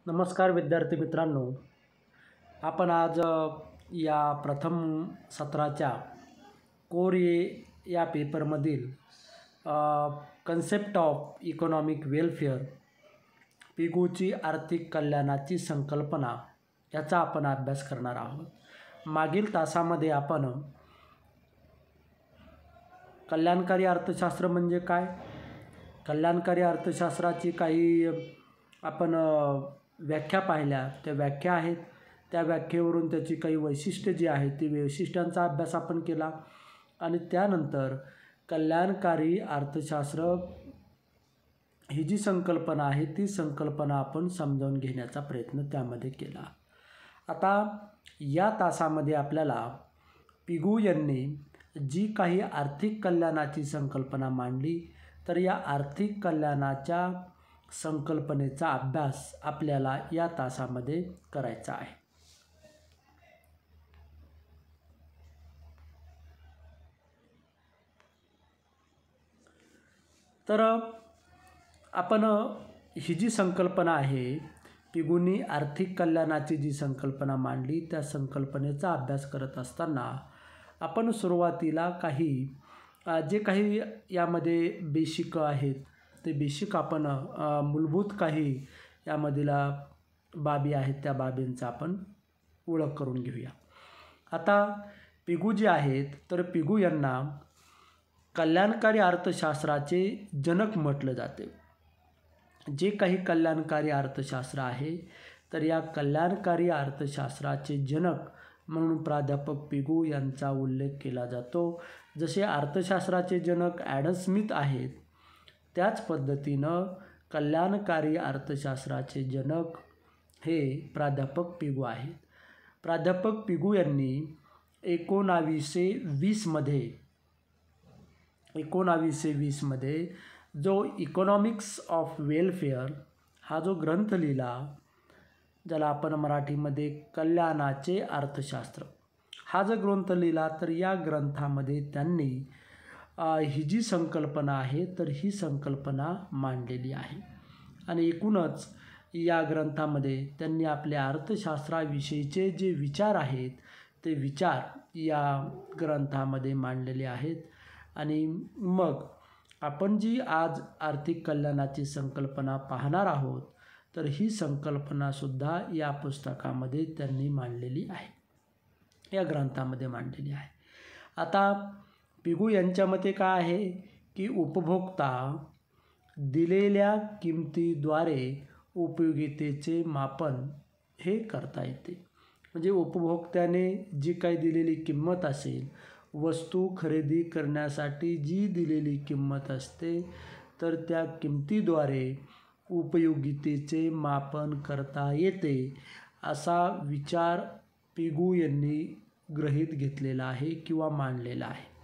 नमस्कार विद्यार्थी मित्रांनो, आपण आज या प्रथम सत्राच्या कोर ए या पेपरमधील कन्सेप्ट ऑफ इकॉनॉमिक वेलफेअर, पिगूची आर्थिक कल्याणाची संकल्पना याचा आपण अभ्यास करणार आहोत. मागील तासामध्ये आपण कल्याणकारी अर्थशास्त्र म्हणजे काय, कल्याणकारी अर्थशास्त्राची काही आपण व्याख्या पाहिल्या. त्या व्याख्या आहेत, त्या व्याख्येवरून त्याची काही वैशिष्ट्ये जी आहेत ती वैशिष्ट्यांचा अभ्यास आपण केला आणि त्यानंतर कल्याणकारी अर्थशास्त्र ही जी संकल्पना आहे ती संकल्पना आपण समजावून घेण्याचा प्रयत्न त्यामध्ये केला. आता या तासामध्ये आपल्याला पिगू यांनी जी काही आर्थिक कल्याणाची संकल्पना मांडली तर या आर्थिक कल्याणाच्या संकल्पनेचा अभ्यास आपल्याला या तासामध्ये करायचा आहे. तर आपण ही जी संकल्पना आहे, पिगूंनी आर्थिक कल्याणाची जी संकल्पना मांडली त्या संकल्पनेचा अभ्यास करत असताना आपण सुरुवातीला जे काही यामध्ये बेसिक आहेत ते बेसिक आपण मूलभूत काही यामधील बाबी आहेत त्या बाबींचा आपण ओळख करून घेऊया. आता पिगू जे आहेत तर पिगू यांना कल्याणकारी अर्थशास्त्राचे जनक म्हटलं जाते. जे काही कल्याणकारी अर्थशास्त्र आहे तर या कल्याणकारी अर्थशास्त्राचे जनक म्हणून प्राध्यापक पिगू यांचा उल्लेख केला जातो. जसे अर्थशास्त्राचे जनक ॲडम स्मिथ आहेत त्याच पद्धतीनं कल्याणकारी अर्थशास्त्राचे जनक हे प्राध्यापक पिगू आहेत. प्राध्यापक पिगू यांनी 1920मध्ये जो इकॉनॉमिक्स ऑफ वेलफेअर हा जो ग्रंथ लिहिला, ज्याला आपण मराठीमध्ये कल्याणाचे अर्थशास्त्र हा जो ग्रंथ लिहिला, तर या ग्रंथामध्ये त्यांनी ही जी संकल्पना आहे तर ही संकल्पना मांडलेली आहे. आणि एकूणच या ग्रंथामध्ये त्यांनी आपल्या अर्थशास्त्राविषयीचे जे विचार आहेत ते विचार या ग्रंथामध्ये मांडलेले आहेत. आणि मग आपण जी आज आर्थिक कल्याणाची संकल्पना पाहणार आहोत तर ही संकल्पनासुद्धा या पुस्तकामध्ये त्यांनी मांडलेली आहे, या ग्रंथामध्ये मांडलेली आहे. आता पिगू यांच्या मते काय आहे की उपभोक्ता दिलेल्या किमतीद्वारे उपयोगितेचे मापन हे करता येते. म्हणजे उपभोक्त्याने जी काही दिलेली किंमत असेल, वस्तू खरेदी करण्यासाठी जी दिलेली किंमत असते तर त्या किमतीद्वारे उपयोगितेचे मापन करता येते असा विचार पिगू यांनी गृहीत घेतलेला आहे किंवा मांडलेला आहे.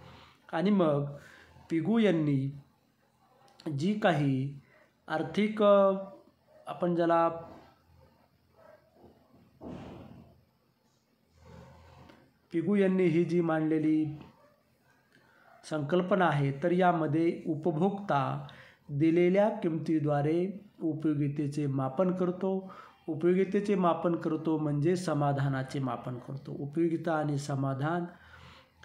आणि मग पिगू यांनी जी काही आर्थिक आपण ज्याला पिगू यांनी ही जी मांडलेली संकल्पना आहे तर यामध्ये उपभोक्ता दिलेल्या किमतीद्वारे उपयोगितेचे मापन करतो. उपयोगितेचे मापन करतो म्हणजे समाधानाचे मापन करतो. उपयोगिता आणि समाधान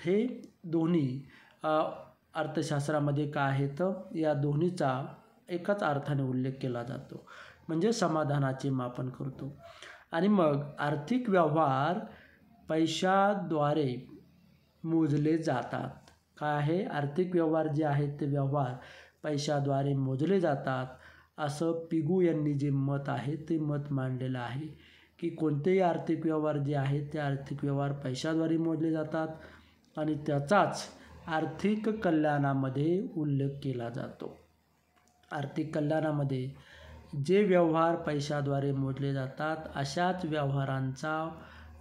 हे दोन्ही अर्थशास्त्रामध्ये काय आहे तर या दोन्हीचा एकाच अर्थाने उल्लेख केला जातो, म्हणजे समाधानाचे मापन करतो. आणि मग आर्थिक व्यवहार पैशाद्वारे मोजले जातात. काय आहे, आर्थिक व्यवहार जे आहेत ते व्यवहार पैशाद्वारे मोजले जातात असं पिगू यांनी जे मत आहे ते मत मांडलेलं आहे की कोणतेही आर्थिक व्यवहार जे आहेत ते आर्थिक व्यवहार पैशाद्वारे मोजले जातात आणि त्याचाच आर्थिक कल्याणामध्ये उल्लेख केला जातो. आर्थिक कल्याणामध्ये जे व्यवहार पैशाद्वारे मोजले जातात अशाच व्यवहारांचा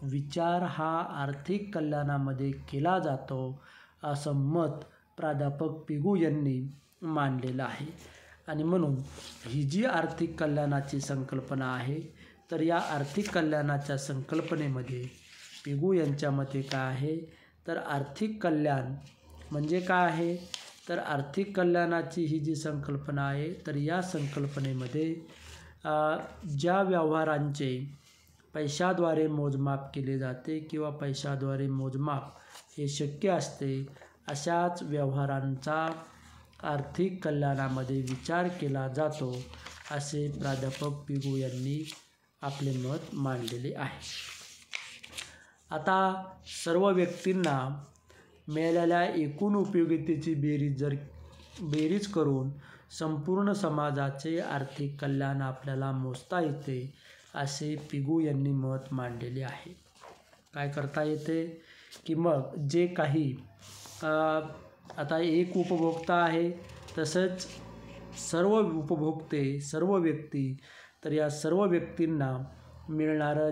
विचार हा आर्थिक कल्याणामध्ये केला जातो असं मत प्राध्यापक पिगू यांनी मांडलेलं आहे. आणि म्हणून ही जी आर्थिक कल्याणाची संकल्पना आहे तर या आर्थिक कल्याणाच्या संकल्पनेमध्ये पिगू यांच्या मते काय आहे तर आर्थिक कल्याण म्हणजे काय आहे तर आर्थिक कल्याणाची ही जी संकल्पना आहे तर या संकल्पनेमध्ये ज्या व्यवहारांचे पैशाद्वारे मोजमाप केले जाते किंवा पैशाद्वारे मोजमाप हे शक्य असते अशाच व्यवहारांचा आर्थिक कल्याणामध्ये विचार केला जातो असे प्राध्यापक पिगू यांनी आपले मत मांडलेले आहे. आता सर्व व्यक्तींना मिळालेल्या एकूण उपयोगितेची बेरीज करून संपूर्ण समाजाचे आर्थिक कल्याण आपल्याला मोजता येते असे पिगू यांनी मत मांडलेले आहे. काय करता येते की मग जे काही आता एक उपभोक्ता आहे तसंच सर्व उपभोक्ते सर्व व्यक्ती, तर या सर्व व्यक्तींना मिळणारे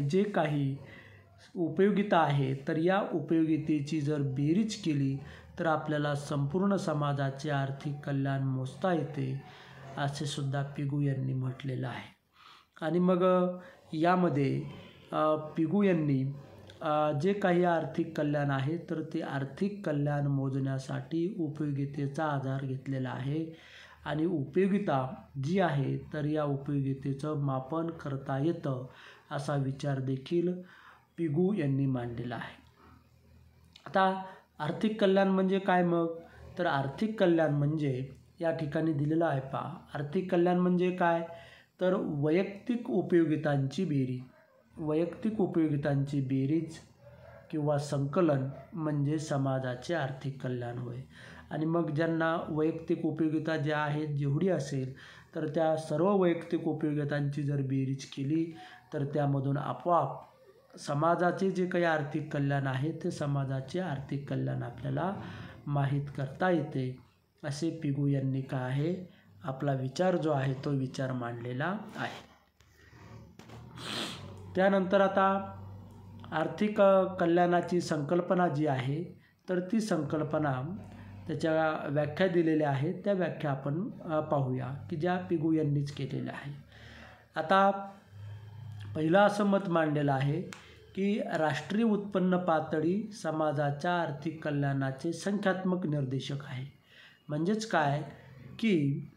जे काही उपयोगिता आहे तर या उपयोगितेची जर बेरीज केली तर आपल्याला संपूर्ण समाजाचे आर्थिक कल्याण मोजता येते असे सुद्धा पिगू यांनी म्हटलेलं आहे. आणि मग यामध्ये पिगू यांनी जे काही आर्थिक कल्याण आहे तर ते आर्थिक कल्याण मोजण्यासाठी उपयोगितेचा आधार घेतलेला आहे. आणि उपयोगिता जी आहे तर या उपयोगितेचं मापन करता येतं असा विचार देखील पिगू यांनी मांडलेला आहे. आता आर्थिक कल्याण म्हणजे काय मग? तर आर्थिक कल्याण म्हणजे या ठिकाणी दिलेलं आहे पहा. आर्थिक कल्याण म्हणजे काय? तर वैयक्तिक उपयोगितांची बेरीज किंवा संकलन म्हणजे समाजाचे आर्थिक कल्याण होय. आणि मग ज्यांना वैयक्तिक उपयोगिता ज्या आहेत जेवढी असेल तर त्या सर्व वैयक्तिक उपयोगितांची जर बेरीज केली तर त्यामधून आपोआप समाजाचे जे काही आर्थिक कल्याण आहे ते समाजाचे आर्थिक कल्याण आपल्याला माहीत करता येते असे पिगू यांनी काय आहे आपला विचार जो आहे तो विचार मांडलेला आहे. त्यानंतर आता आर्थिक कल्याणाची संकल्पना जी आहे तर ती संकल्पना त्याच्या व्याख्या दिलेल्या आहेत. त्या व्याख्या आपण पाहूया की ज्या पिगू यांनीच केलेल्या आहे. आता पहिलं असं मत मांडलेलं आहे की राष्ट्रीय उत्पन्न पातळी समाजाच्या आर्थिक कल्याणाचे संख्यात्मक निर्देशक आहे. म्हणजेच काय की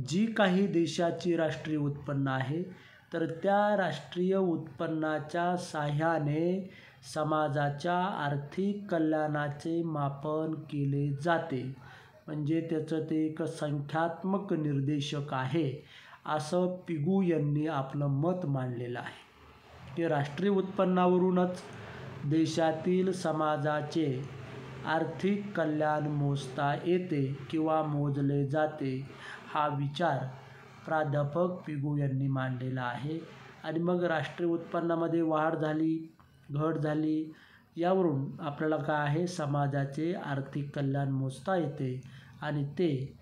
जी काही देशाची राष्ट्रीय उत्पन्न आहे तर त्या राष्ट्रीय उत्पन्नाच्या साहाय्याने समाजाच्या आर्थिक कल्याणाचे मापन केले जाते. म्हणजे त्याचं ते एक संख्यात्मक निर्देशक आहे असं पिगू यांनी आपलं मत मांडलेलं आहे की राष्ट्रीय उत्पन्नावरूनच देशातील समाजाचे आर्थिक कल्याण मोजता येते किंवा मोजले जाते हा विचार प्राध्यापक पिगू यांनी मांडलेला आहे. आणि मग राष्ट्रीय उत्पन्नामध्ये वाढ झाली घट झाली यावरून आपल्याला काय आहे समाजाचे आर्थिक कल्याण मोजता येते आणि ते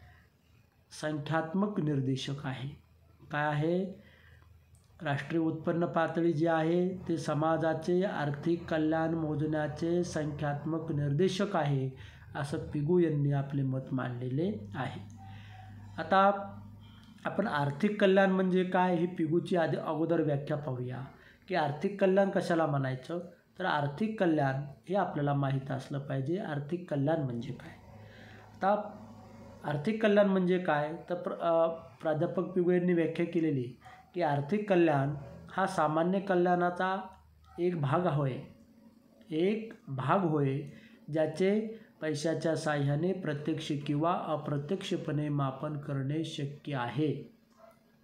संख्यात्मक निर्देशक आहे. काय आहे? राष्ट्रीय उत्पन्न पातळी जी आहे ते समाजाचे आर्थिक कल्याण मोजण्याचे संख्यात्मक निर्देशक आहे असं पिगू यांनी आपले मत मांडलेले आहे. आता आपण आर्थिक कल्याण म्हणजे काय ही पिगूची अगोदर व्याख्या पाहूया की आर्थिक कल्याण कशाला म्हणायचं. तर आर्थिक कल्याण हे आपल्याला माहीत असलं पाहिजे. आर्थिक कल्याण म्हणजे काय? आता आर्थिक कल्याण म्हणजे काय तर प्राध्यापक पिगू यांनी व्याख्या केलेली की आर्थिक कल्याण हा सामान्य कल्याणाचा एक भाग होय ज्याचे पैशाच्या साहाय्याने प्रत्यक्ष किंवा अप्रत्यक्षपणे मापन करणे शक्य आहे.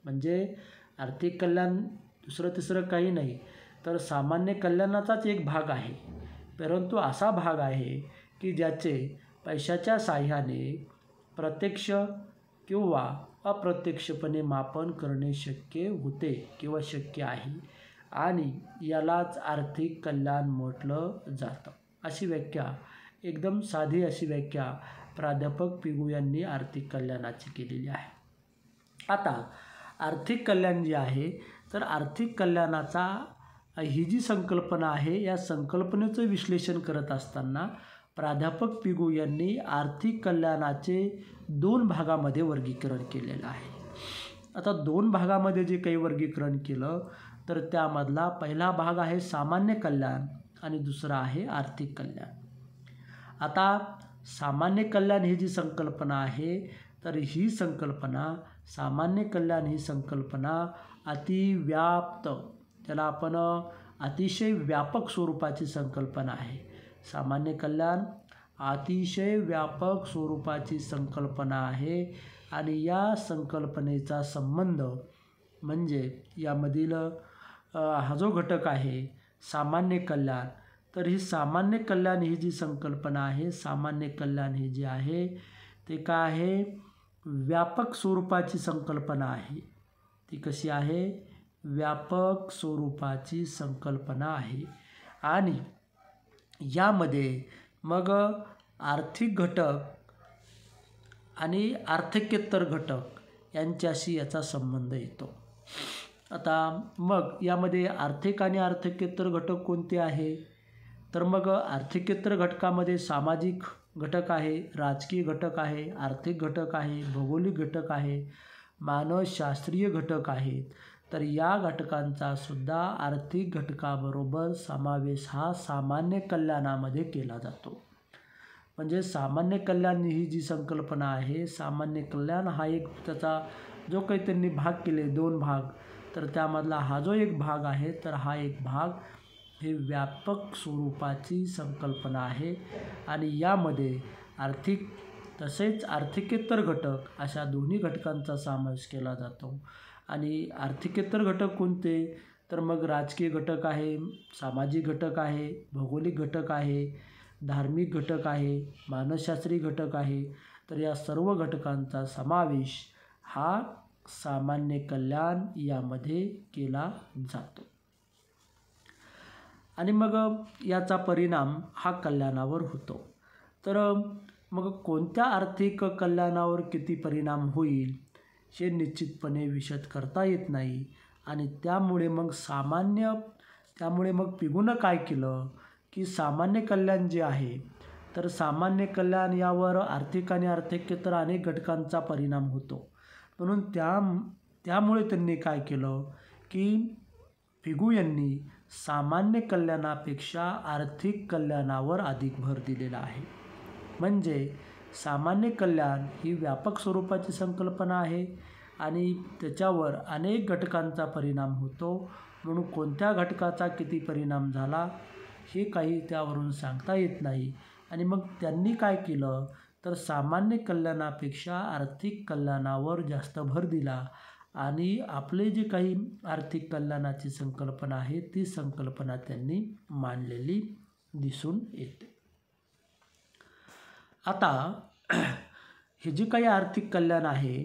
म्हणजे आर्थिक कल्याण दुसरं तिसरं काही नाही तर सामान्य कल्याणाचाच एक भाग आहे. परंतु असा भाग आहे की ज्याचे पैशाच्या साहाय्याने प्रत्यक्ष किंवा अप्रत्यक्षपणे मापन करणे शक्य होते किंवा शक्य आहे आणि यालाच आर्थिक कल्याण म्हटलं जातं. अशी व्याख्या एकदम साधी अशी व्याख्या प्राध्यापक पिगू यांनी आर्थिक कल्याणाची केलेली आहे. आता आर्थिक कल्याण जे आहे तर आर्थिक कल्याणाचा ही जी संकल्पना आहे या संकल्पनेचं विश्लेषण करत असताना प्राध्यापक पिगू यांनी आर्थिक कल्याणाचे 2 भागामध्ये वर्गीकरण केलेलं आहे. आता 2 भागामध्ये जे काही वर्गीकरण केलं तर त्यामधला पहिला भाग आहे सामान्य कल्याण आणि दुसरा आहे आर्थिक कल्याण. आता सामान्य कल्याण ही जी संकल्पना आहे तर ही संकल्पना सामान्य कल्याण ही संकल्पना अतिव्याप्त, त्याला आपण अतिशय व्यापक स्वरूपाची संकल्पना आहे. सामान्य कल्याण अतिशय व्यापक स्वरूपाची संकल्पना आहे आणि या संकल्पनेचा संबंध म्हणजे यामधील हा जो घटक आहे सामान्य कल्याण, तर ही सामान्य कल्याण ही जी संकल्पना आहे, सामान्य कल्याण ही जी आहे ते काय आहे, व्यापक स्वरूपाची संकल्पना आहे. ती कशी आहे, व्यापक स्वरूपाची संकल्पना आहे. आणि यामध्ये मग आर्थिक घटक आणि अर्थकेतर घटक यांच्याशी याचा संबंध येतो. आता मग यामध्ये आर्थिक आणि अर्थकेतर घटक कोणते आहे, तर मग आर्थिकेतर घटकामध्ये सामाजिक घटक आहे, राजकीय घटक आहे, आर्थिक घटक आहे, भौगोलिक घटक आहे, मानसशास्त्रीय घटक आहेत. तर या घटकांचा सुद्धा आर्थिक घटकाबरोबर समावेश हा सामान्य कल्याणामध्ये केला जातो. म्हणजे सामान्य कल्याण ही जी संकल्पना आहे, सामान्य कल्याण हा एक त्याचा जो काही त्यांनी भाग केले 2 भाग, तर त्यामधला हा जो एक भाग आहे, तर हा एक भाग हे व्यापक स्वरूपाची संकल्पना आहे. आणि यामध्ये आर्थिक तसेच आर्थिकेतर घटक अशा दोन्ही घटकांचा समावेश केला जातो. आणि आर्थिकेतर घटक कोणते, तर मग राजकीय घटक आहे, सामाजिक घटक आहे, भौगोलिक घटक आहे, धार्मिक घटक आहे, मानसशास्त्रीय घटक आहे. तर या सर्व घटकांचा समावेश हा सामान्य कल्याण यामध्ये केला जातो. आणि मग याचा परिणाम हा कल्याणावर होतो. तर मग कोणत्या आर्थिक कल्याणावर किती परिणाम होईल हे निश्चितपणे विशद करता येत नाही. आणि त्यामुळे मग पिगूनं काय केलं की सामान्य कल्याण जे आहे, तर सामान्य कल्याण यावर आर्थिक आणि अर्थकेतर अनेक घटकांचा परिणाम होतो. म्हणून त्यामुळे त्यांनी काय केलं की पिगू यांनी सामान्य कल्याणापेक्षा आर्थिक कल्याणावर अधिक भर दिलेला आहे. म्हणजे सामान्य कल्याण ही व्यापक स्वरूपाची संकल्पना आहे आणि त्याच्यावर अनेक घटकांचा परिणाम होतो. म्हणून कोणत्या घटकाचा किती परिणाम झाला हे काही त्यावरून सांगता येत नाही. आणि मग त्यांनी काय केलं तर सामान्य कल्याणापेक्षा आर्थिक कल्याणावर जास्त भर दिला आणि आपले जे काही आर्थिक कल्याणाची संकल्पना आहे ती संकल्पना त्यांनी मांडलेली दिसून येते. आता हे जे काही आर्थिक कल्याण आहे,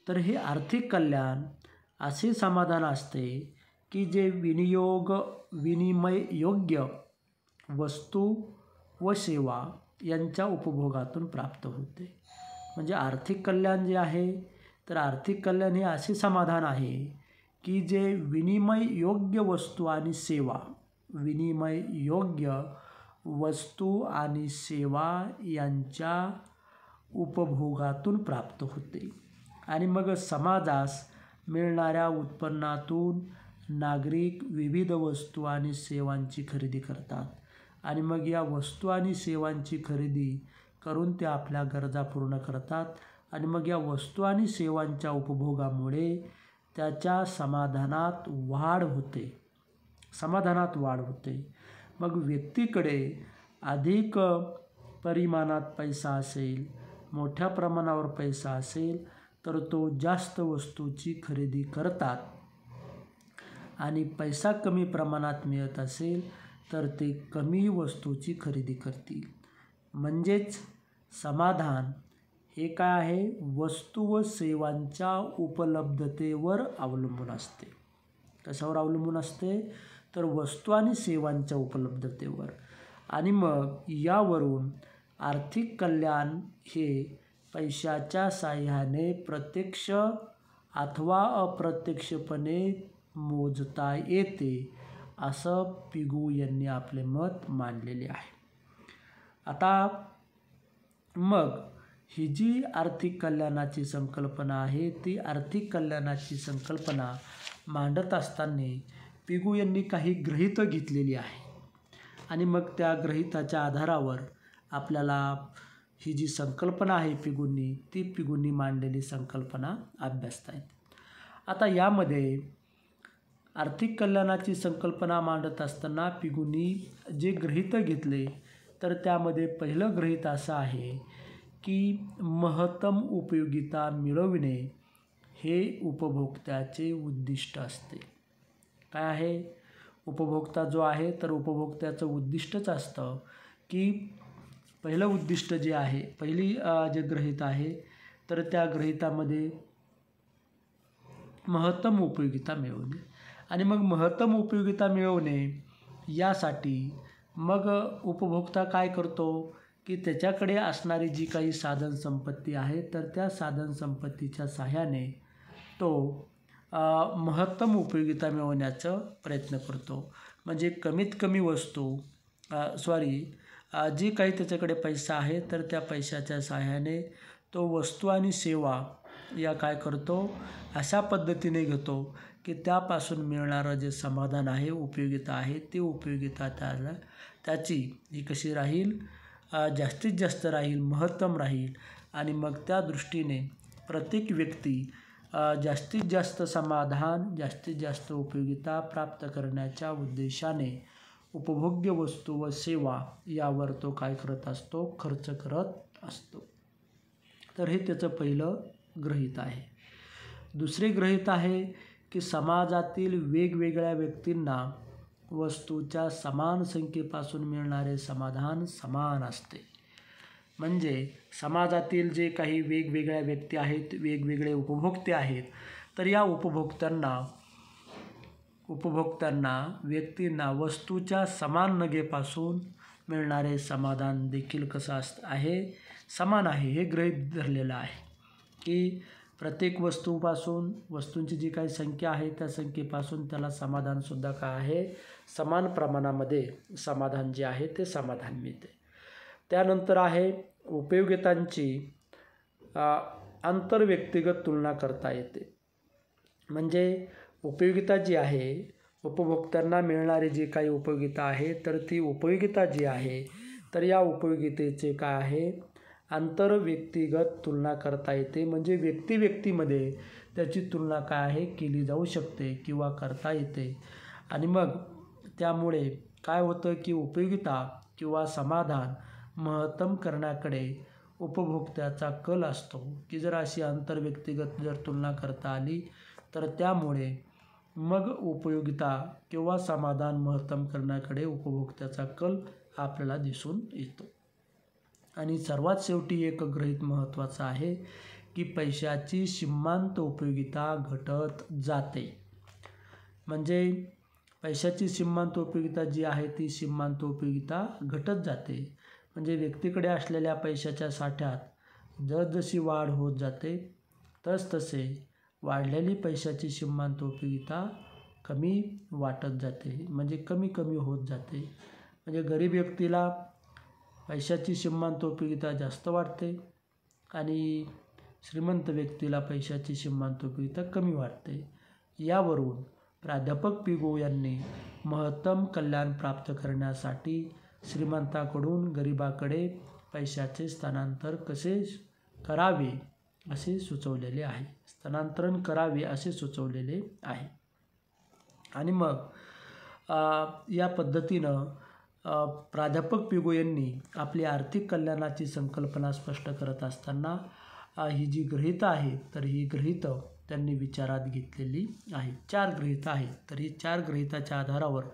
तर हे आर्थिक कल्याण असे समाधान असते की जे विनिमययोग्य वस्तू व सेवा यांच्या उपभोगातून प्राप्त होते. म्हणजे आर्थिक कल्याण जे आहे, तर आर्थिक कल्याण हे असे समाधान आहे की जे विनिमययोग्य वस्तू आणि सेवा यांच्या उपभोगातून प्राप्त होते. आणि मग समाजास मिळणाऱ्या उत्पन्नातून नागरिक विविध वस्तू आणि सेवांची खरेदी करतात. आणि मग या वस्तू आणि सेवांची खरेदी करून ते आपल्या गरजा पूर्ण करतात. आणि मग या वस्तू आणि सेवांच्या उपभोगामुळे त्याच्या समाधानात वाढ होते. मग व्यक्तीकडे अधिक परिमाणात पैसा असेल, मोठ्या प्रमाणावर पैसा असेल, तर तो जास्त वस्तूची खरेदी करतात. आणि पैसा कमी प्रमाणात मिळत असेल तर ते कमी वस्तूची खरेदी करतील. म्हणजेच समाधान हे काय आहे, वस्तू व सेवांच्या उपलब्धतेवर अवलंबून असते. कशावर अवलंबून असते, तर वस्तू आणि सेवांच्या उपलब्धतेवर. आणि मग यावरून आर्थिक कल्याण हे पैशाच्या साहाय्याने प्रत्यक्ष अथवा अप्रत्यक्षपणे मोजता येते, असं पिगू यांनी आपले मत मांडलेले आहे. आता मग ही जी आर्थिक कल्याणाची संकल्पना आहे, ती आर्थिक कल्याणाची संकल्पना मांडत असताना पिगू यांनी काही गृहीतक घेतलेली आहे. आणि मग त्या गृहीताच्या आधारावर आपल्याला ही जी संकल्पना आहे पिगूंनी, ती पिगूंनी मांडलेली संकल्पना अभ्यासत आहेत. आता यामध्ये आर्थिक कल्याणाची संकल्पना मांडत असताना पिगूंनी जे गृहीतक घेतले, तर त्यामध्ये पहिलं गृहीत असं आहे की महत्तम उपयोगिता मिळविणे हे उपभोक्त्याचे उद्दिष्ट असते. काय आहे? उपभोक्ता जो आहे, तर उपभोक्त्याचं उद्दिष्टच असतं की पहिलं उद्दिष्ट जे आहे, पहिली जे गृहीत आहे, तर त्या गृहीतामध्ये महत्तम उपयोगिता मिळवणे. आणि मग महत्तम उपयोगिता मिळवणे यासाठी मग उपभोक्ता काय करतो की त्याच्याकडे असणारी जी काही साधनसंपत्ती आहे, तर त्या साधनसंपत्तीच्या सहाय्याने तो महत्तम उपयोगिता मिळवण्याचा प्रयत्न करतो. म्हणजे कमीत कमी वस्तू जी काही त्याच्याकडे पैसा आहे, तर त्या पैशाच्या सहाय्याने तो वस्तू आणि सेवा या काय करतो, अशा पद्धतीने घेतो की त्यापासून मिळणारं जे समाधान आहे, उपयोगिता आहे, ती उपयोगिता त्याची ही कशी राहील, जास्तीत जास्त राहील, महत्तम राहील. आणि मग त्या दृष्टीने प्रत्येक व्यक्ती जास्तीत जास्त समाधान, जास्तीत जास्त उपयोगिता प्राप्त करण्याच्या उद्देशाने उपभोग्य वस्तू व सेवा यावर तो काय करत असतो, खर्च करत असतो. तर हे त्याचं पहिलं गृहीत आहे. दुसरे गृहीत आहे की समाजातील वेगवेगळ्या व्यक्तींना वस्तूच्या समान संख्येपासून मिळणारे समाधान समान असते. म्हणजे समाजातील जे काही वेगवेगळ्या व्यक्ती आहेत, वेगवेगळे उपभोक्ते आहेत, तर या व्यक्तींना वस्तूच्या समान नगेपासून मिळणारे समाधान देखील कसं आहे, समान आहे. हे गृहीत धरलेलं आहे की प्रत्येक वस्तूंची जी काही संख्या आहे, त्या संख्येपासून त्याला समाधानसुद्धा काय आहे, समान प्रमाणामध्ये समाधान जे आहे ते समाधान मिळते. त्यानंतर आहे उपयोगितांची आंतरव्यक्तिगत तुलना करता येते. म्हणजे उपयोगिता जी आहे, उपभोक्त्यांना मिळणारी जी काही उपयोगिता आहे, तर ती उपयोगिता जी आहे, तर या उपयोगितेचे काय आहे, आंतरव्यक्तिगत तुलना करता येते. म्हणजे व्यक्तिमध्ये त्याची तुलना काय आहे, केली जाऊ शकते किंवा करता येते. आणि मग त्यामुळे काय होतं की उपयोगिता किंवा समाधान महत्तम करण्याकडे उपभोक्त्याचा कल असतो की जर अशी आंतरव्यक्तिगत जर तुलना करता आली, तर त्यामुळे मग उपयोगिता किंवा समाधान महत्तम करण्याकडे उपभोक्त्याचा कल आपल्याला दिसून येतो. आणि सर्वात शेवटी एक गृहीत महत्त्वाचं आहे की पैशाची सीमांत उपयोगिता घटत जाते. म्हणजे पैशाची सीमांत उपयोगिता जी आहे, ती सीमांत उपयोगिता घटत जाते. म्हणजे व्यक्तीकडे असलेल्या पैशाच्या साठ्यात जसजशी वाढ होत जाते, तसतसे वाढलेली पैशाची सीमांत उपयोगिता कमी वाटत जाते. म्हणजे कमी कमी होत जाते. म्हणजे गरीब व्यक्तीला पैशाची सीमांत उपयोगिता जास्त वाटते आणि श्रीमंत व्यक्तीला पैशाची सीमांत उपयोगिता कमी वाटते. यावरून प्राध्यापक पिगो यांनी महत्तम कल्याण प्राप्त करण्यासाठी श्रीमंताकडून गरिबाकडे पैशाचे स्थानांतरण कसे करावे असे सुचवलेले आहे. स्थानांतरण करावे असे सुचवलेले आहे. आणि मग या पद्धतीनं प्राध्यापक पिगो यांनी आपली आर्थिक कल्याणाची संकल्पना स्पष्ट करत असताना ही जी गृहीतं आहेत, तर ही गृहीतं त्यांनी विचारात घेतलेली आहे. 4 गृहीतं आहेत. तर ही 4 गृहीताच्या आधारावर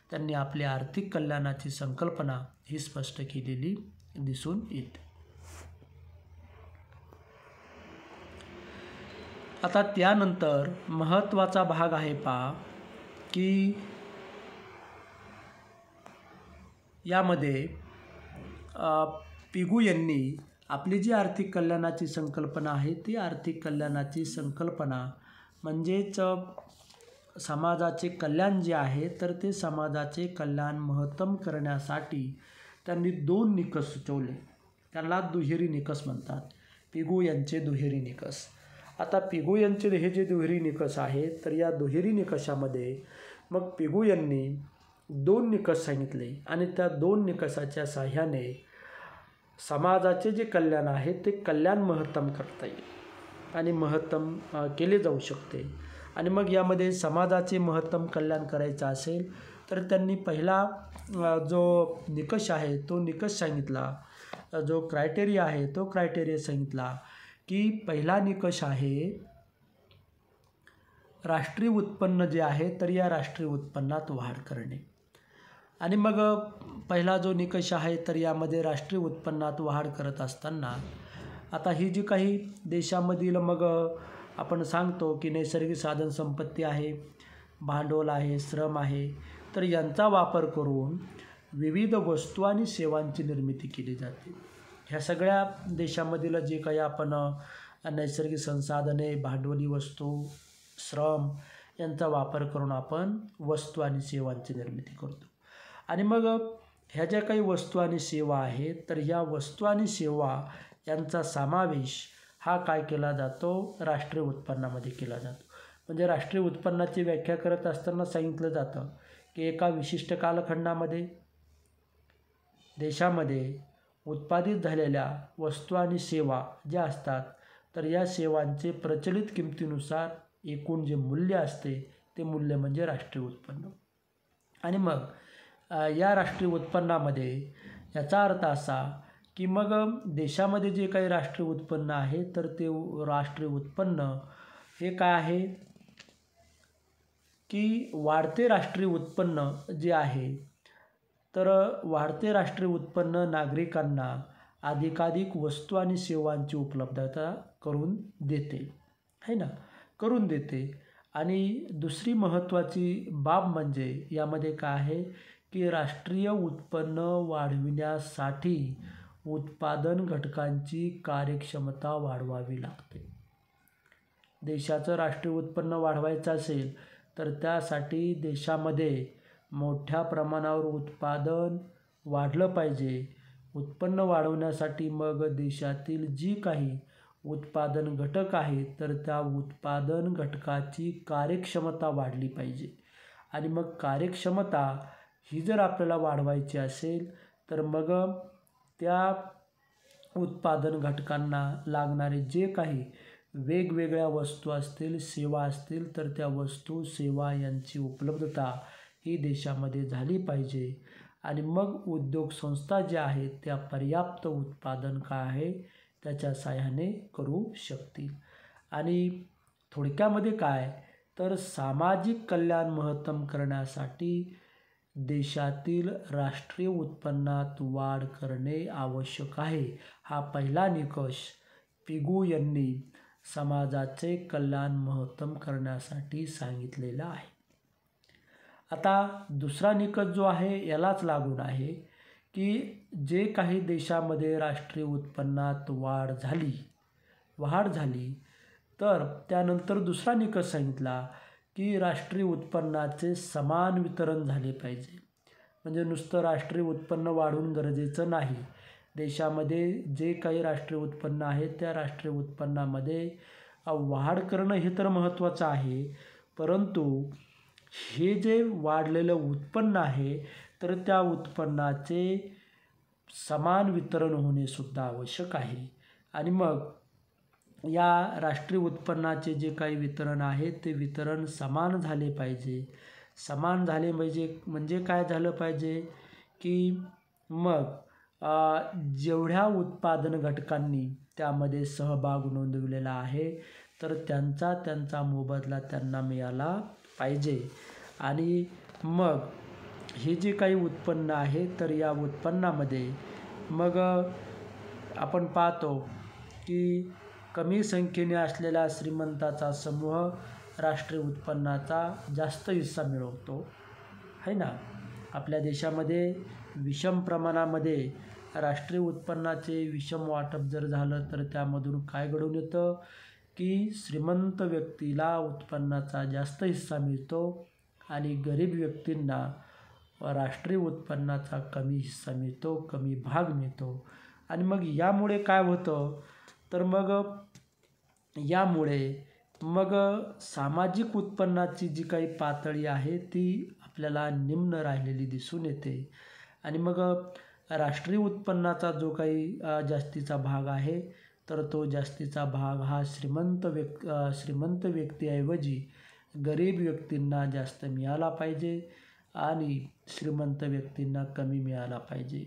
त्यांनी आपली आर्थिक कल्याणाची संकल्पना ही स्पष्ट केलेली दिसून येते. आता त्यानंतर महत्त्वाचा भाग आहे पहा की यामध्ये पिगू यांनी आपली जी आर्थिक कल्याणाची संकल्पना आहे, ती आर्थिक कल्याणाची संकल्पना म्हणजेच समाजाचे कल्याण जे आहे, तर ते समाजाचे कल्याण महत्तम करण्यासाठी त्यांनी 2 निकष सुचवले. त्यांना दुहेरी निकष म्हणतात. पिगू यांचे दुहेरी निकष. आता पिगू यांचे हे जे दुहेरी निकष आहेत, तर या दुहेरी निकषामध्ये मग पिगू यांनी 2 निकष सांगितले आणि त्या 2 निकषाच्या साहाय्याने समाजाचे जे कल्याण आहे ते कल्याण महत्तम करता येईल आणि महत्तम केले जाऊ शकते. आणि मग यामध्ये समाजाचे महत्तम कल्याण करायचं असेल तर त्यांनी पहिला जो निकष आहे तो निकष सांगितला, जो क्रायटेरिया आहे तो क्रायटेरिया सांगितला की पहिला निकष आहे राष्ट्रीय उत्पन्न जे आहे तर या राष्ट्रीय उत्पन्नात वाढ करणे. आणि मग पहिला जो निकष आहे तर यामध्ये राष्ट्रीय उत्पन्नात वाढ करत असताना आता ही जी काही देशामधील मग आपण सांगतो की नैसर्गिक साधन संपत्ती आहे, भांडवल आहे, श्रम आहे, तर यांचा वापर करून विविध वस्तू आणि सेवांची निर्मिती केली जाते. ह्या सगळ्या देशामधील जे काही आपण नैसर्गिक संसाधने, भांडवली वस्तू, श्रम यांचा वापर करून आपण वस्तू आणि सेवांची निर्मिती करतो. आणि मग ह्या ज्या काही वस्तू आणि सेवा आहेत तर ह्या वस्तू आणि सेवा यांचा समावेश हा काय केला जातो, राष्ट्रीय उत्पन्नामध्ये केला जातो. म्हणजे राष्ट्रीय उत्पन्नाची व्याख्या करत असताना सांगितलं जातं की एका विशिष्ट कालखंडामध्ये देशामध्ये उत्पादित झालेल्या वस्तू आणि सेवा ज्या असतात तर या सेवांचे प्रचलित किमतीनुसार एकूण जे मूल्य असते ते मूल्य म्हणजे राष्ट्रीय उत्पन्न. आणि मग या राष्ट्रीय उत्पन्नामध्ये याचा अर्थ असा की मग देशामध्ये जे काही राष्ट्रीय उत्पन्न आहे तर ते राष्ट्रीय उत्पन्न हे काय आहे की वाढते राष्ट्रीय उत्पन्न जे आहे तर वाढते राष्ट्रीय उत्पन्न नागरिकांना अधिकाधिक वस्तू आणि सेवांची उपलब्धता करून देते, है ना, करून देते. आणि दुसरी महत्त्वाची बाब म्हणजे यामध्ये काय आहे की राष्ट्रीय उत्पन्न वाढविण्यासाठी उत्पादन घटकांची कार्यक्षमता वाढवावी लागते. देशाचं राष्ट्रीय उत्पन्न वाढवायचं असेल तर त्यासाठी देशामध्ये मोठ्या प्रमाणावर उत्पादन वाढलं पाहिजे. उत्पन्न वाढवण्यासाठी मग देशातील जी काही उत्पादन घटक आहेत तर त्या उत्पादन घटकाची कार्यक्षमता वाढली पाहिजे. आणि मग कार्यक्षमता ही जर आपल्याला वाढवायची असेल तर मग त्या उत्पादन घटकांना लागणारे जे काही वेगवेगळ्या वस्तू असतील, सेवा असतील तर त्या वस्तू, सेवा यांची उपलब्धता ही देशामध्ये झाली पाहिजे. आणि मग उद्योग संस्था ज्या आहेत त्या पर्याप्त उत्पादन काय आहे त्याच्या साहाय्याने करू शकतील. आणि थोडक्यामध्ये काय तर सामाजिक कल्याण महत्तम करण्यासाठी देशातील राष्ट्रीय उत्पन्नात वाढ करणे आवश्यक आहे. हा पहिला निकष पिगू यांनी समाजाचे कल्याण महत्तम करण्यासाठी सांगितलेला आहे. आता दुसरा निकष जो आहे यालाच लागून आहे की जे काही देशामध्ये राष्ट्रीय उत्पन्नात वाढ झाली तर त्यानंतर दुसरा निकष सांगितला की राष्ट्रीय उत्पन्नाचे समान वितरण झाले पाहिजे. म्हणजे नुसतं राष्ट्रीय उत्पन्न वाढवून गरजेचं नाही. देशामध्ये जे काही राष्ट्रीय उत्पन्न आहे त्या राष्ट्रीय उत्पन्नामध्ये वाढ करणं हे तर महत्त्वाचं आहे, परंतु हे जे वाढलेलं उत्पन्न आहे तर त्या उत्पन्नाचे समान वितरण होणे सुद्धा आवश्यक आहे. आणि मग या राष्ट्रीय उत्पन्नाचे जे काही वितरण आहे ते वितरण समान झाले पाहिजे. समान झाले म्हणजे काय झालं पाहिजे की मग जेवढ्या उत्पादन घटकांनी त्यामध्ये सहभाग नोंदविलेला आहे तर त्यांचा मोबदला त्यांना मिळाला पाहिजे. आणि मग हे जे काही उत्पन्न आहे तर या उत्पन्नामध्ये मग आपण पाहतो की कमी संख्येने असलेल्या श्रीमंताचा समूह राष्ट्रीय उत्पन्नाचा जास्त हिस्सा मिळवतो, है ना. आपल्या देशामध्ये विषम प्रमाणामध्ये राष्ट्रीय उत्पन्नाचे विषम वाटप जर झालं तर त्यामधून काय घडून येतं की श्रीमंत व्यक्तीला उत्पन्नाचा जास्त हिस्सा मिळतो आणि गरीब व्यक्तींना राष्ट्रीय उत्पन्नाचा कमी हिस्सा मिळतो, कमी भाग मिळतो. आणि मग यामुळे काय होतं तर मग सामाजिक उत्पन्नाची जी काही पातळी आहे ती आपल्याला निम्न राहिलेली दिसून येते. आणि मग राष्ट्रीय उत्पन्नाचा जो काही जास्तीचा भाग आहे, तर तो जास्तीचा भाग हा श्रीमंत व्यक्तीऐवजी गरीब व्यक्तींना जास्त मिळाला पाहिजे आणि श्रीमंत व्यक्तींना कमी मिळाला पाहिजे.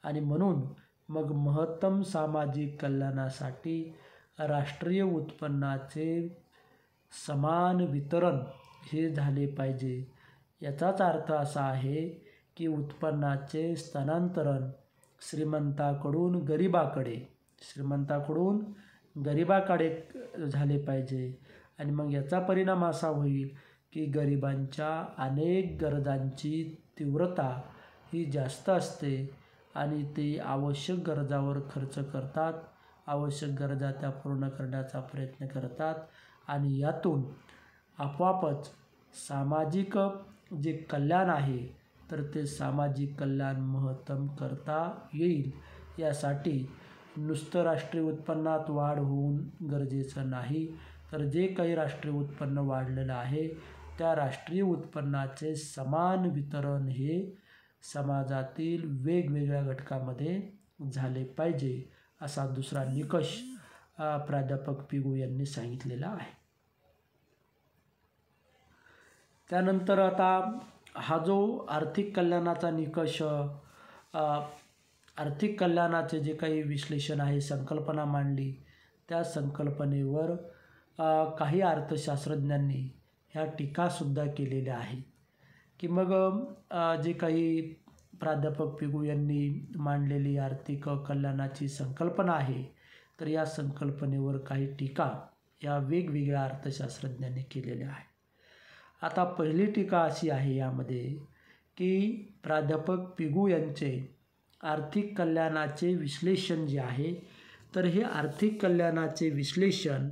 आणि म्हणून मग महत्तम सामाजिक कल्याणासाठी राष्ट्रीय उत्पन्नाचे समान वितरण हे झाले पाहिजे. याचाच अर्थ असा आहे की उत्पन्नाचे स्थानांतरण श्रीमंताकडून गरिबाकडे झाले पाहिजे. आणि मग याचा परिणाम असा होईल की गरिबांच्या अनेक गरजांची तीव्रता ही जास्त असते आणि ते आवश्यक गरजावर खर्च करतात, आवश्यक गरजा त्या पूर्ण करण्याचा प्रयत्न करतात आणि यातून आपोआपच सामाजिक जे कल्याण आहे, तर ते सामाजिक कल्याण महत्तम करता येईल. यासाठी नुसतं राष्ट्रीय उत्पन्नात वाढ होऊन गरजेचं नाही, तर जे काही राष्ट्रीय उत्पन्न वाढलेलं आहे त्या राष्ट्रीय उत्पन्नाचे समान वितरण हे समाजातील वेगवेगळ्या घटकामध्ये झाले पाहिजे, असा दुसरा निकष प्राध्यापक पिगू यांनी सांगितलेला आहे. त्यानंतर आता हा जो आर्थिक कल्याणाचा निकष, आर्थिक कल्याणाचे जे काही विश्लेषण आहे, संकल्पना मांडली, त्या संकल्पनेवर काही अर्थशास्त्रज्ञांनी ह्या टीकासुद्धा केलेल्या आहेत की मग जे काही प्राध्यापक पिगू यांनी मांडलेली आर्थिक कल्याणाची संकल्पना आहे, तर या संकल्पनेवर काही टीका या वेगवेगळ्या अर्थशास्त्रज्ञांनी केलेल्या आहे. आता पहिली टीका अशी आहे यामध्ये की प्राध्यापक पिगू यांचे आर्थिक कल्याणाचे विश्लेषण जे आहे, तर हे आर्थिक कल्याणाचे विश्लेषण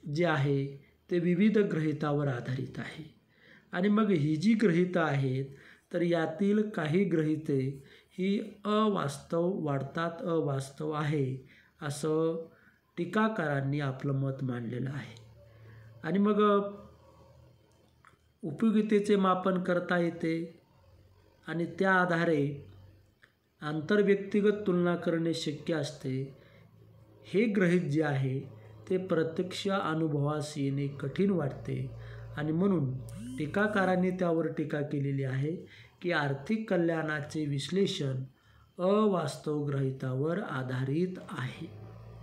जे आहे ते विविध गृहीतावर आधारित आहे. आणि मग ही जी गृहीतं आहेत, तर यातील काही गृहीते ही अवास्तव आहे असं टीकाकारांनी आपलं मत मांडलेलं आहे. आणि मग उपयोगितेचे मापन करता येते आणि त्या आधारे आंतरव्यक्तिगत तुलना करणे शक्य असते. हे गृहीत जे आहे ते प्रत्यक्ष अनुभवास येणे कठीण वाटते आणि म्हणून टीकाकारांनी त्यावर टीका केलेली आहे की आर्थिक कल्याणाचे विश्लेषण अवास्तव गृहीतावर आधारित आहे.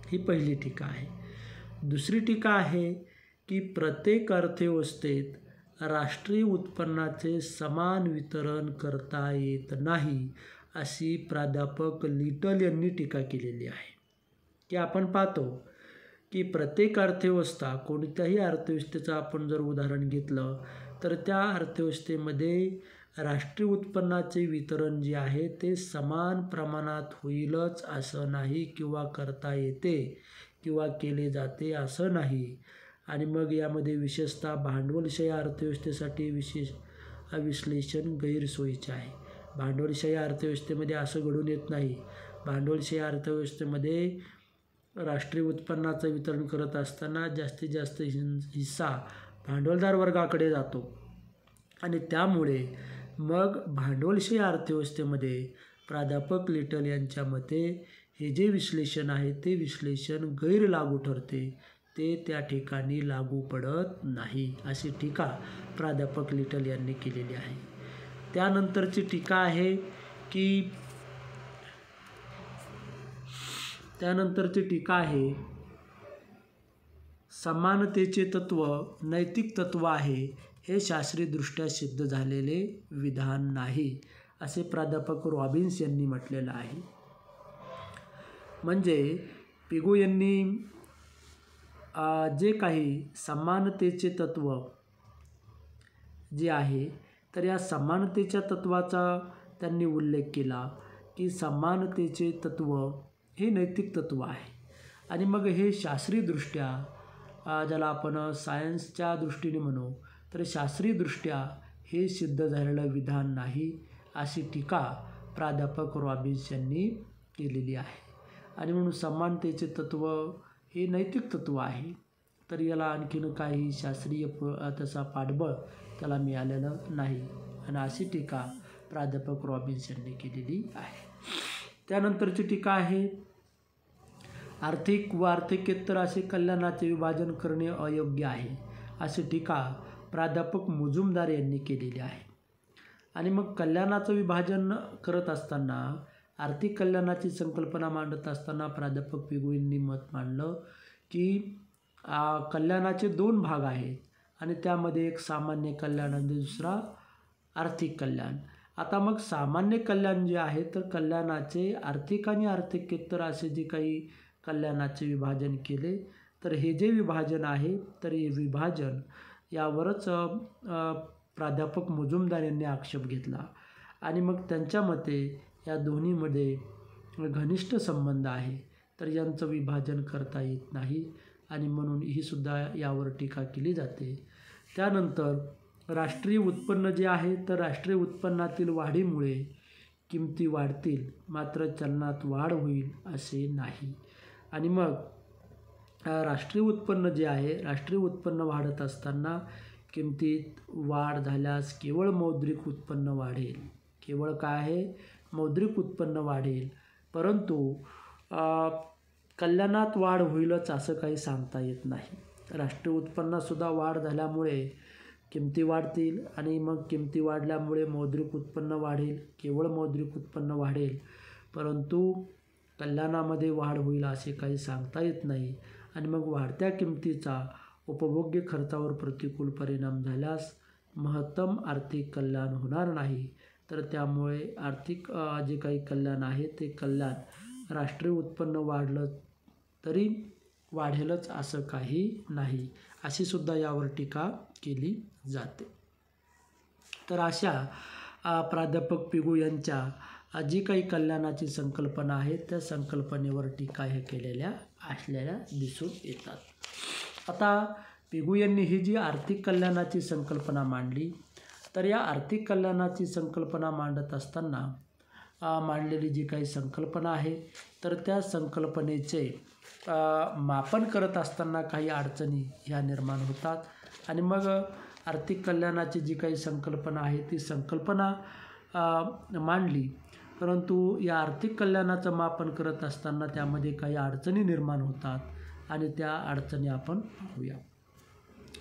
ही पहिली टीका आहे. दुसरी टीका आहे की प्रत्येक अर्थव्यवस्थेत राष्ट्रीय उत्पन्नाचे समान वितरण करता येत नाही, अशी प्राध्यापक लिटल यांनी टीका केलेली आहे. की आपण पाहतो की प्रत्येक अर्थव्यवस्था, कोणत्याही अर्थव्यवस्थेचं आपण जर उदाहरण घेतलं तर त्या अर्थव्यवस्थेमध्ये राष्ट्रीय उत्पन्नाचे वितरण जे आहे ते समान प्रमाणात होईलच असं नाही, किंवा करता येते किंवा केले जाते असं नाही. आणि मग यामध्ये विशेषतः भांडवलशाही अर्थव्यवस्थेसाठी विश्लेषण गैरसोयीचे आहे. भांडवलशाही अर्थव्यवस्थेमध्ये असं घडून येत नाही. भांडवलशाही अर्थव्यवस्थेमध्ये राष्ट्रीय उत्पन्नाचं वितरण करत असताना जास्तीत जास्त हिस्सा भांडवलदार वर्गाकडे जातो आणि त्यामुळे मग भांडवलशाही अर्थव्यवस्थेमध्ये प्राध्यापक लिटल यांच्या मते हे जे विश्लेषण आहे ते विश्लेषण गैर लागू ठरते, ते त्या ठिकाणी लागू पडत नाही, अशी टीका प्राध्यापक लिटल यांनी केलेली आहे. त्यानंतरची टीका आहे की समानतेचे तत्व नैतिक तत्व आहे, हे शास्त्रीयदृष्ट्या सिद्ध झालेले विधान नाही, असे प्राध्यापक रॉबिन्स यांनी म्हटलेलं आहे. म्हणजे पिगू यांनी जे काही समानतेचे तत्व जे आहे, तर या समानतेच्या तत्वाचा त्यांनी उल्लेख केला की समानतेचे तत्व हे नैतिक तत्व आहे. आणि मग हे शास्त्रीयदृष्ट्या, ज्याला आपण सायन्सच्या दृष्टीने म्हणू, तर शास्त्रीयदृष्ट्या हे सिद्ध झालेलं विधान नाही, अशी टीका प्राध्यापक रॉबिन्स यांनी केलेली आहे. आणि म्हणून समानतेचे तत्व हे नैतिक तत्व आहे, तर याला आणखीन काही शास्त्रीय तसा पाठबळ त्याला मिळालेलं नाही. आणि अशी टीका प्राध्यापक रॉबिन्स यांनी केलेली आहे. त्यानंतरची टीका आहे, आर्थिक व आर्थिकेतर असे कल्याणाचे विभाजन करणे अयोग्य आहे, अशी टीका प्राध्यापक मुजुमदार यांनी केलेली आहे. आणि मग कल्याणाचं विभाजन करत असताना, आर्थिक कल्याणाची संकल्पना मांडत असताना प्राध्यापक पिगू यांनी मत मांडलं की कल्याणाचे 2 भाग आहेत आणि त्यामध्ये एक सामान्य कल्याण आणि दुसरा आर्थिक कल्याण. आता मग सामान्य कल्याण जे आहे तर कल्याणाचे आर्थिक आणि आर्थिकेतर असे जे काही कल्याणाचे विभाजन केले, तर हे जे विभाजन आहे तर हे विभाजन यावरच प्राध्यापक मुजुमदार यांनी आक्षेप घेतला आणि मग त्यांच्या मते या दोन्हीमध्ये घनिष्ठ संबंध आहे, तर यांचं विभाजन करता येत नाही आणि म्हणून ही सुद्धा यावर टीका केली जाते. त्यानंतर राष्ट्रीय उत्पन्न जे आहे तर राष्ट्रीय उत्पन्नातील वाढीमुळे किमती वाढतील, मात्र चलनात वाढ होईल असे नाही. आणि मग राष्ट्रीय उत्पन्न जे आहे, राष्ट्रीय उत्पन्न वाढत असताना किमतीत वाढ झाल्यास केवळ मौद्रिक उत्पन्न वाढेल. केवळ काय आहे, मौद्रिक उत्पन्न वाढेल, परंतु कल्याणात वाढ होईलच असं काही सांगता येत नाही. राष्ट्रीय उत्पन्नातसुद्धा वाढ झाल्यामुळे किमती वाढतील आणि मग किमती वाढल्यामुळे मौद्रिक उत्पन्न वाढेल, केवळ मौद्रिक उत्पन्न वाढेल, परंतु कल्याणामध्ये वाढ होईल असे काही सांगता येत नाही. आणि मग वाढत्या किमतीचा उपभोग्य खर्चावर प्रतिकूल परिणाम झाल्यास महत्तम आर्थिक कल्याण होणार नाही, तर त्यामुळे आर्थिक जे काही कल्याण आहे ते कल्याण राष्ट्रीय उत्पन्न वाढलं तरी वाढेलच असं काही नाही, अशी सुद्धा यावर टीका केली जाते. तर अशा प्राध्यापक पिगू यांच्या जी काही कल्याणाची संकल्पना आहे त्या संकल्पनेवर टीका हे केलेल्या असलेल्या दिसून येतात. आता पिगू यांनी ही जी आर्थिक कल्याणाची संकल्पना मांडली, तर या आर्थिक कल्याणाची संकल्पना मांडत असताना मांडलेली जी काही संकल्पना आहे तर त्या संकल्पनेचे मापन करत असताना काही अडचणी ह्या निर्माण होतात. आणि मग आर्थिक कल्याणाची जी काही संकल्पना आहे ती संकल्पना मांडली, परंतु या आर्थिक कल्याणाचं मापन करत असताना त्यामध्ये काही अडचणी निर्माण होतात आणि त्या अडचणी आपण पाहूया.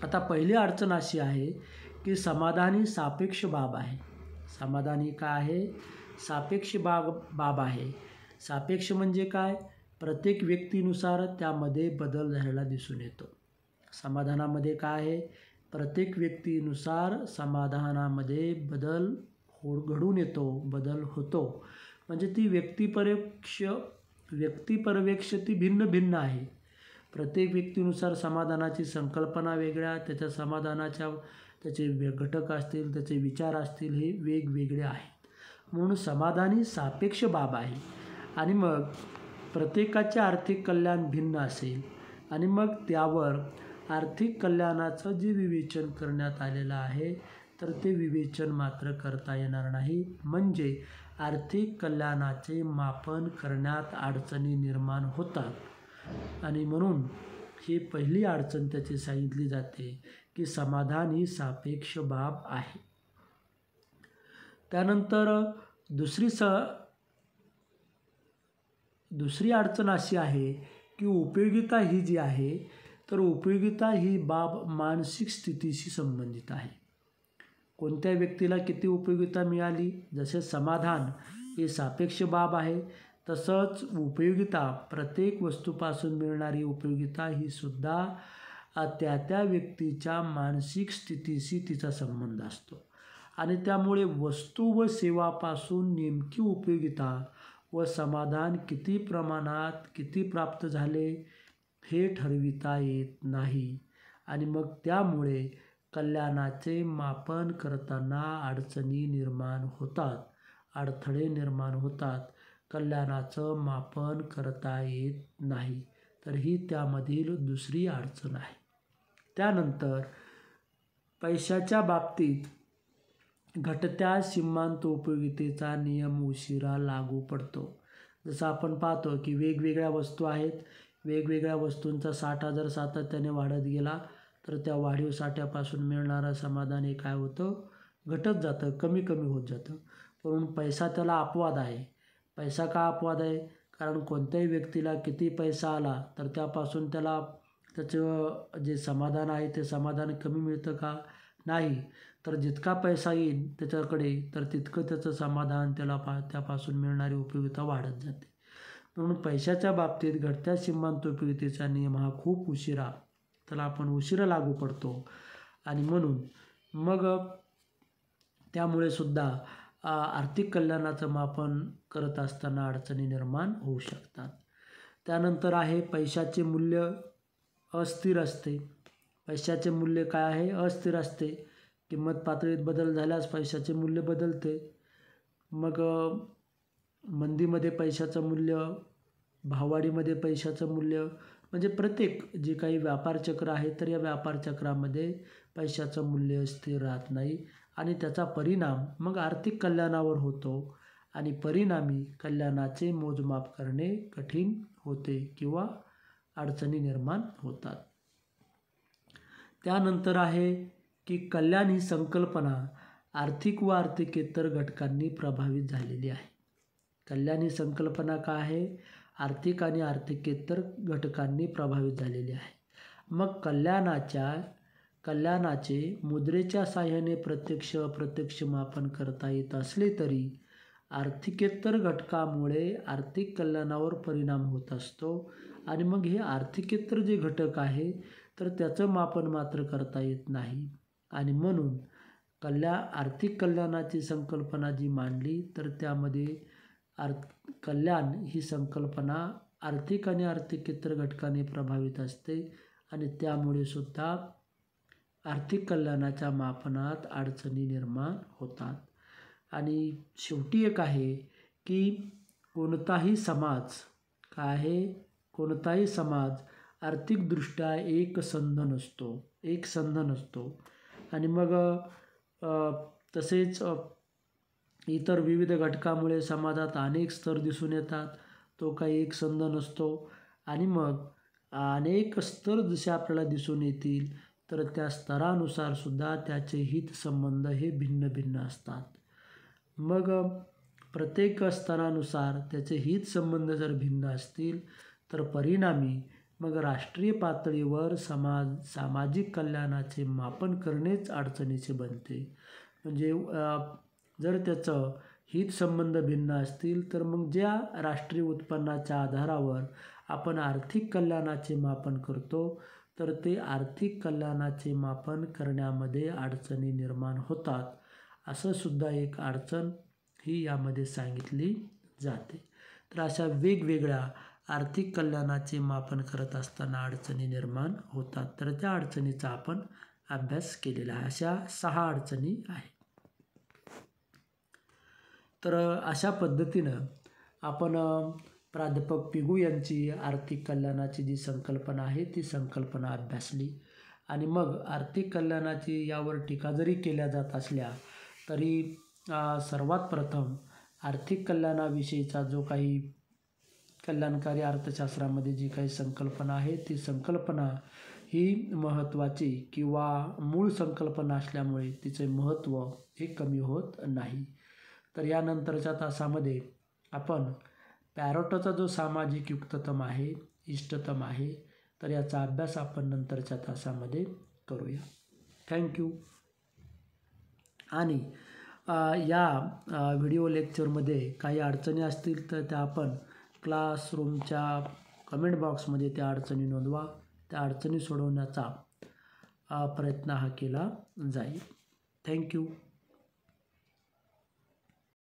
आता पहिली अडचण अशी आहे की समाधान ही सापेक्ष बाब आहे. समाधान ही काय आहे, सापेक्ष बाब आहे. सापेक्ष म्हणजे काय, प्रत्येक व्यक्तीनुसार त्यामध्ये बदल झालेला दिसून येतो. समाधानामध्ये काय आहे, प्रत्येक व्यक्तीनुसार समाधानामध्ये बदल घडून येतो, बदल होतो. म्हणजे ती व्यक्तिपरवेक्ष ती भिन्न भिन्न आहे. प्रत्येक व्यक्तीनुसार समाधानाची संकल्पना वेगळ्या, त्याच्या समाधानाच्या त्याचे घटक असतील, त्याचे विचार असतील, हे वेगवेगळे आहेत. म्हणून समाधान ही सापेक्ष बाब आहे. आणि मग प्रत्येकाचे आर्थिक कल्याण भिन्न असेल आणि मग त्यावर आर्थिक कल्याणाचं जे विवेचन करण्यात आलेलं आहे तर ते विवेचन मात्र करता येणार नाही. म्हणजे आर्थिक कल्याणाचे मापन करण्यात अडचणी निर्माण होतात आणि म्हणून ही पहिली अडचण त्याची सांगितली जाते की समाधान ही सापेक्ष बाब आहे. त्यानंतर दुसरी अडचण अशी आहे की उपयोगिता ही जी आहे तर उपयोगिता ही बाब मानसिक स्थितीशी संबंधित आहे. कोणत्या व्यक्तीला किती उपयोगिता मिळाली, जसे समाधान ही सापेक्ष बाब आहे तसंच उपयोगिता, प्रत्येक वस्तूपासून मिळणारी उपयोगिता ही सुद्धा त्या त्या व्यक्तीच्या मानसिक स्थितीशी तिचा संबंध असतो. आणि त्यामुळे वस्तू व सेवापासून नेमकी उपयोगिता व समाधान किती प्रमाणात किती प्राप्त झाले हे ठरविता येत नाही. आणि मग त्यामुळे कल्याणाचे मापन करताना अडचणी निर्माण होतात, अडथळे निर्माण होतात, कल्याणाचं मापन करता येत नाही. तर ही त्यामधील दुसरी अडचण आहे. त्यानंतर पैशाच्या बाबतीत घटत्या सीमांत उपयोगितेचा नियम उशिरा लागू पडतो. जसं आपण पाहतो की वेगवेगळ्या वस्तू आहेत, वेगवेगळ्या वस्तूंचा साठा जर सातत्याने वाढत गेला तर त्या वाढीव साठ्यापासून मिळणारं समाधान हे काय होतं, घटत जातं, कमी कमी होत जातं. म्हणून पैसा त्याला अपवाद आहे. पैसा का अपवाद आहे? कारण कोणत्याही व्यक्तीला किती पैसा आला तर त्यापासून त्याला त्याचं जे समाधान आहे ते समाधान कमी मिळतं का? नाही. तर जितका पैसा येईल त्याच्याकडे तर तितकं त्याचं समाधान त्यापासून मिळणारी उपयोगिता वाढत जाते. म्हणून पैशाच्या बाबतीत घटत्या सीमांत उपयोगितेचा नियम हा खूप उशिरा, त्याला आपण उशिरा लागू पडतो आणि म्हणून मग त्यामुळे सुद्धा आर्थिक कल्याणाचं मापन करत असताना अडचणी निर्माण होऊ शकतात. त्यानंतर आहे पैशाचे मूल्य अस्थिर असते. पैशाचे मूल्य काय आहे? अस्थिर असते. किंमत पातळीत बदल झाल्यास पैशाचे मूल्य बदलते. मग मंदीमध्ये पैशाचं मूल्य, भाववाढीमध्ये पैशाचं मूल्य, म्हणजे प्रत्येक जे काही व्यापार चक्र आहे तर या व्यापार चक्रामध्ये पैशाचं मूल्य स्थिर राहत नाही आणि त्याचा परिणाम मग आर्थिक कल्याणावर होतो आणि परिणामी कल्याणाचे मोजमाप करणे कठीण होते किंवा अडचणी निर्माण होतात. त्यानंतर आहे की कल्याण ही संकल्पना आर्थिक व आर्थिकेतर घटकांनी प्रभावित झालेली आहे. कल्याण ही संकल्पना काय आहे? आर्थिक आणि आर्थिकेतर घटकांनी प्रभावित झालेली आहे. मग कल्याणाचे मुद्रेच्या साहाय्याने प्रत्यक्ष अप्रत्यक्ष मापन करता येत असले तरी आर्थिकेतर घटकामुळे आर्थिक कल्याणावर परिणाम होत असतो आणि मग हे आर्थिकेतर जे घटक आहे तर त्याचं मापन मात्र करता येत नाही आणि म्हणून आर्थिक कल्याणाची संकल्पना जी मांडली तर त्यामध्ये कल्याण ही संकल्पना आर्थिक आणि आर्थिकेतर घटकाने प्रभावित असते आणि त्यामुळे सुद्धा आर्थिक कल्याणाच्या मापनात अडचणी निर्माण होतात. आणि शेवटी एक आहे की कोणताही समाज आर्थिकदृष्ट्या एकसंध नसतो आणि मग तसेच इतर विविध घटकामुळे समाजात अनेक स्तर दिसून येतात. तो काही एकसंध नसतो आणि मग अनेक स्तर जसे आपल्याला दिसून येतील तर त्या स्तरानुसार सुद्धा त्याचे हितसंबंध हे भिन्न भिन्न असतात. मग प्रत्येक स्तरानुसार त्याचे हितसंबंध जर भिन्न असतील तर परिणामी मग राष्ट्रीय पातळीवर सामाजिक कल्याणाचे मापन करणेच अडचणीचे बनते. म्हणजे जर त्याचं हितसंबंध भिन्न असतील तर मग ज्या राष्ट्रीय उत्पन्नाच्या आधारावर आपण आर्थिक कल्याणाचे मापन करतो तर ते आर्थिक कल्याणाचे मापन करण्यामध्ये अडचणी निर्माण होतात. असं सुद्धा एक अडचण ही यामध्ये सांगितली जाते. तर अशा वेगवेगळ्या आर्थिक कल्याणाचे मापन करत असताना अडचणी निर्माण होतात. तर त्या अडचणीचा आपण अभ्यास केलेला आहे. अशा 6 अडचणी आहेत. तर अशा पद्धतीनं आपण प्राध्यापक पिगू यांची आर्थिक कल्याणाची जी संकल्पना आहे ती संकल्पना अभ्यासली आणि मग आर्थिक कल्याणाची यावर टीका जरी केल्या जात असल्या तरी सर्वात प्रथम आर्थिक कल्याणाविषयीचा जो काही कल्याणकारी अर्थशास्त्रामध्ये जी काही संकल्पना आहे ती संकल्पना ही महत्त्वाची किंवा मूळ संकल्पना असल्यामुळे तिचे महत्त्व हे कमी होत नाही. तर यानंतरच्या तासामध्ये आपण पॅरेटोचा जो सामाजिक युक्ततम आहे, इष्टतम आहे, तर याचा अभ्यास आपण नंतरच्या तासामध्ये करूया. थँक्यू. आणि या व्हिडिओ लेक्चरमध्ये काही अडचणी असतील तर त्या आपण क्लासरूमच्या कमेंट बॉक्समध्ये त्या अडचणी नोंदवा. त्या अडचणी सोडवण्याचा प्रयत्न हा केला जाईल. थँक्यू.